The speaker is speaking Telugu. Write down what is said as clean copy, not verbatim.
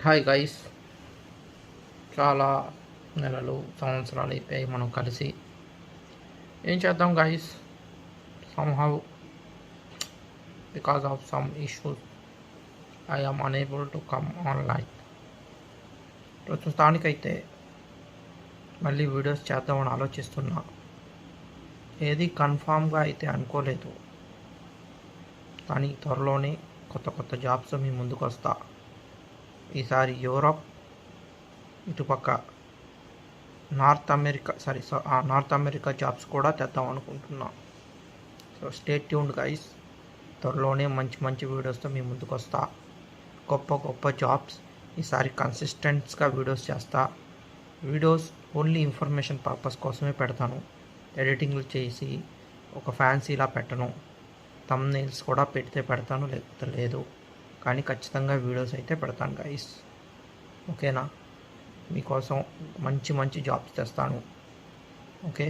Hi guys. చాలా నెలలు సంవత్సరాలు అయిపోయి మనం కలిసి ఏం చేద్దాం guys. Somehow because of some issues I am unable to come online. ప్రస్తుతానికైతే మళ్ళీ వీడియోస్ చేద్దామని ఆలోచిస్తున్నా. ఏది కన్ఫామ్గా అయితే అనుకోలేదు, కానీ త్వరలోనే కొత్త కొత్త జాబ్స్ మీ ముందుకు వస్తా. ఈసారి యూరప్, ఇటుపక్క నార్త్ అమెరికా జాబ్స్ కూడా తెద్దాం అనుకుంటున్నా. So stay tuned guys. త్వరలోనే మంచి మంచి వీడియోస్తో మీ ముందుకు వస్తా. గొప్ప గొప్ప జాబ్స్. ఈసారి కన్సిస్టెంట్స్గా వీడియోస్ చేస్తా. వీడియోస్ ఓన్లీ ఇన్ఫర్మేషన్ పర్పస్ కోసమే పెడతాను. ఎడిటింగ్లు చేసి ఒక ఫ్యాన్సీలా పెట్టను. థంబ్నెయిల్స్ కూడా పెడితే పెడతాను, లేకపోతే లేదు. కానీ ఖచ్చితంగా వీడియోస్ అయితే పెడతాను గైస్. ఓకేనా? మీకోసం మంచి మంచి జాబ్స్ తెస్తాను. ఓకే.